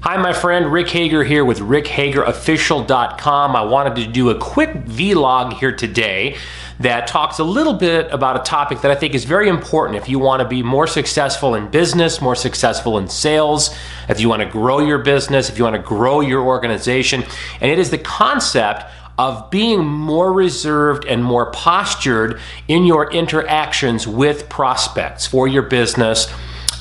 Hi, my friend, Rick Hagar here with rickhagarofficial.com. I wanted to do a quick vlog here today that talks a little bit about a topic that I think is very important if you want to be more successful in business, more successful in sales, if you want to grow your business, if you want to grow your organization. And it is the concept of being more reserved and more postured in your interactions with prospects for your business.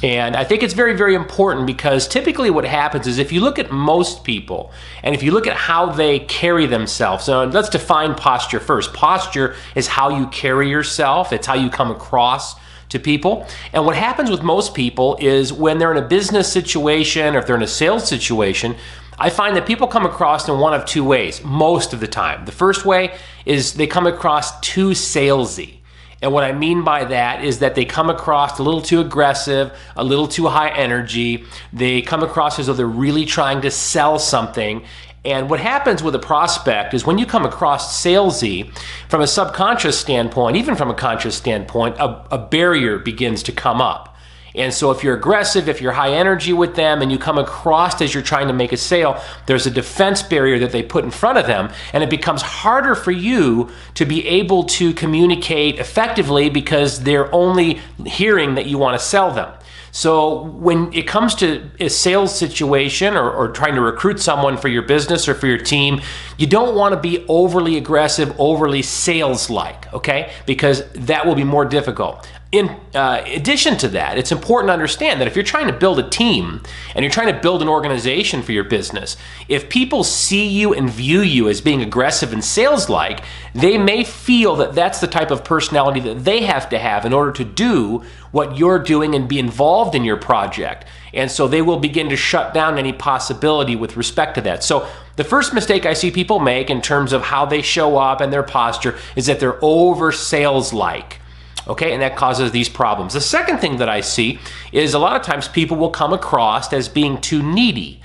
And I think it's very, very important because typically what happens is if you look at most people and if you look at how they carry themselves, so let's define posture first. Posture is how you carry yourself. It's how you come across to people. And what happens with most people is when they're in a business situation or if they're in a sales situation, I find that people come across in one of two ways most of the time. The first way is they come across too salesy. And what I mean by that is that they come across a little too aggressive, a little too high energy. They come across as though they're really trying to sell something. And what happens with a prospect is when you come across salesy, from a subconscious standpoint, even from a conscious standpoint, a barrier begins to come up. And so if you're aggressive, if you're high energy with them and you come across as you're trying to make a sale, there's a defense barrier that they put in front of them, and it becomes harder for you to be able to communicate effectively because they're only hearing that you want to sell them. So when it comes to a sales situation or trying to recruit someone for your business or for your team, you don't want to be overly aggressive, overly sales-like, okay? Because that will be more difficult. In addition to that, it's important to understand that if you're trying to build a team and you're trying to build an organization for your business, if people see you and view you as being aggressive and sales-like, they may feel that that's the type of personality that they have to have in order to do what you're doing and be involved in your project. And so they will begin to shut down any possibility with respect to that. So the first mistake I see people make in terms of how they show up and their posture is that they're over sales-like. Okay, and that causes these problems. The second thing that I see is a lot of times people will come across as being too needy.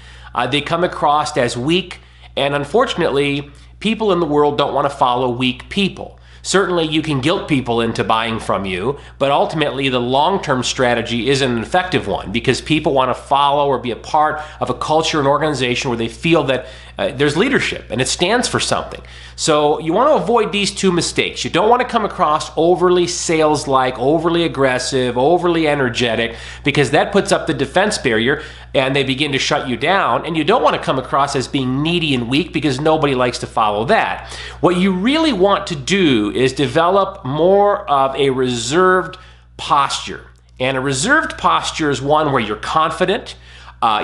They come across as weak, and unfortunately, people in the world don't want to follow weak people. Certainly, you can guilt people into buying from you, but ultimately, the long-term strategy isn't an effective one because people want to follow or be a part of a culture and organization where they feel that there's leadership and it stands for something. So you want to avoid these two mistakes. You don't want to come across overly sales-like, overly aggressive, overly energetic, because that puts up the defense barrier and they begin to shut you down. And you don't want to come across as being needy and weak because nobody likes to follow that. What you really want to do is develop more of a reserved posture. And a reserved posture is one where you're confident,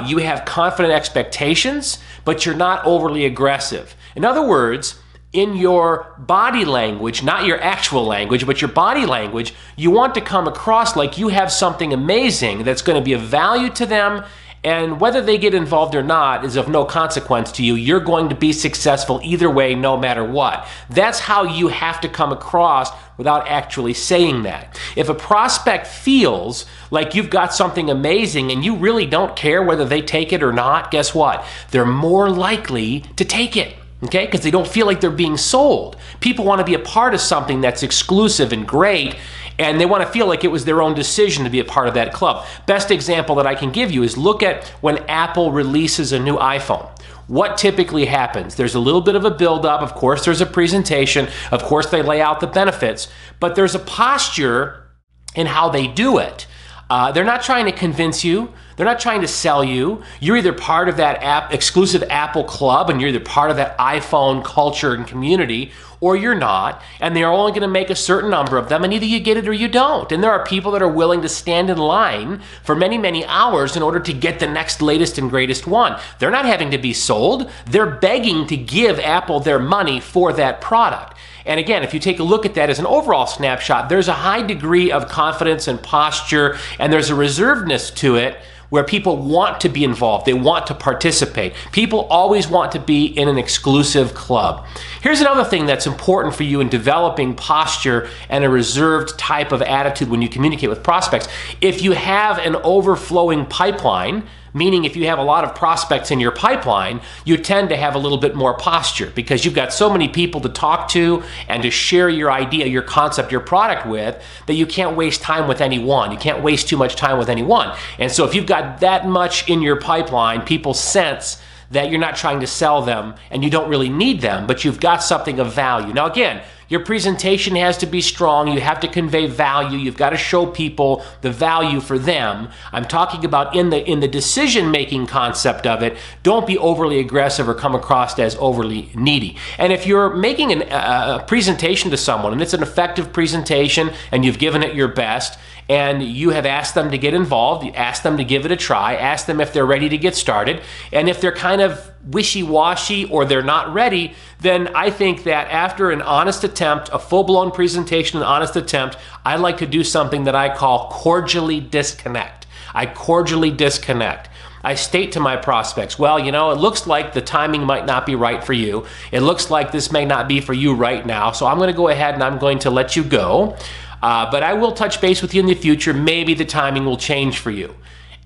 you have confident expectations, but you're not overly aggressive. In other words, in your body language, not your actual language, but your body language, you want to come across like you have something amazing that's going to be of value to them, and whether they get involved or not is of no consequence to you. You're going to be successful either way, no matter what. That's how you have to come across without actually saying that. If a prospect feels like you've got something amazing and you really don't care whether they take it or not, guess what? They're more likely to take it. Okay, because they don't feel like they're being sold. People want to be a part of something that's exclusive and great, and they want to feel like it was their own decision to be a part of that club. Best example that I can give you is look at when Apple releases a new iPhone. What typically happens? There's a little bit of a build-up. Of course, there's a presentation. Of course, they lay out the benefits. But there's a posture in how they do it. They're not trying to convince you. They're not trying to sell you. You're either part of that exclusive Apple club and you're either part of that iPhone culture and community, or you're not, and they're only going to make a certain number of them, and either you get it or you don't. And there are people that are willing to stand in line for many, many hours in order to get the next latest and greatest one. They're not having to be sold. They're begging to give Apple their money for that product. And again, if you take a look at that as an overall snapshot, there's a high degree of confidence and posture, and there's a reservedness to it where people want to be involved. They want to participate. People always want to be in an exclusive club. Here's another thing that's important for you in developing posture and a reserved type of attitude when you communicate with prospects. If you have an overflowing pipeline, Meaning if you have a lot of prospects in your pipeline, you tend to have a little bit more posture because you've got so many people to talk to and to share your idea, your concept, your product with, that you can't waste time with anyone. You can't waste too much time with anyone. And so if you've got that much in your pipeline, people sense that you're not trying to sell them and you don't really need them, but you've got something of value. Now again, your presentation has to be strong. You have to convey value. You've got to show people the value for them. I'm talking about in the decision-making concept of it, don't be overly aggressive or come across as overly needy. And if you're making a presentation to someone and it's an effective presentation and you've given it your best and you have asked them to get involved, you ask them to give it a try, ask them if they're ready to get started, and if they're kind of wishy-washy or they're not ready, then I think that after an honest attempt, a full-blown presentation, an honest attempt, I like to do something that I call cordially disconnect. I cordially disconnect. I state to my prospects, well, you know, it looks like the timing might not be right for you. It looks like this may not be for you right now, so I'm going to go ahead and I'm going to let you go. But I will touch base with you in the future. Maybe the timing will change for you.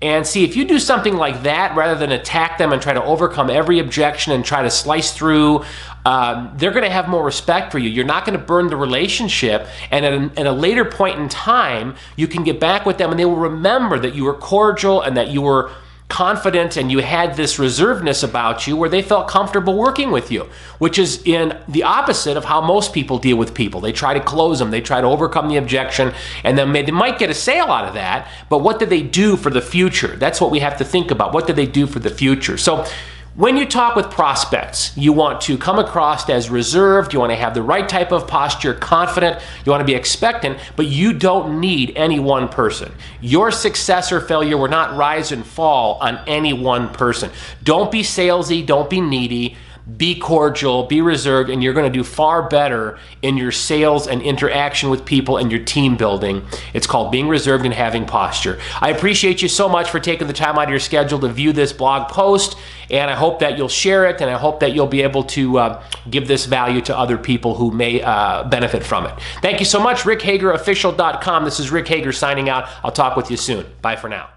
And see, if you do something like that, rather than attack them and try to overcome every objection and try to slice through, they're going to have more respect for you. You're not going to burn the relationship. And at a later point in time, you can get back with them and they will remember that you were cordial and that you were confident and you had this reservedness about you where they felt comfortable working with you, which is in the opposite of how most people deal with people. They try to close them, they try to overcome the objection, and then they might get a sale out of that, but what do they do for the future? That's what we have to think about. What do they do for the future? So when you talk with prospects, you want to come across as reserved, you want to have the right type of posture, confident, you want to be expectant, but you don't need any one person. Your success or failure will not rise and fall on any one person. Don't be salesy, don't be needy. Be cordial, be reserved, and you're going to do far better in your sales and interaction with people and your team building. It's called being reserved and having posture. I appreciate you so much for taking the time out of your schedule to view this blog post, and I hope that you'll share it, and I hope that you'll be able to give this value to other people who may benefit from it. Thank you so much. RickHagerOfficial.com. This is Rick Hager signing out. I'll talk with you soon. Bye for now.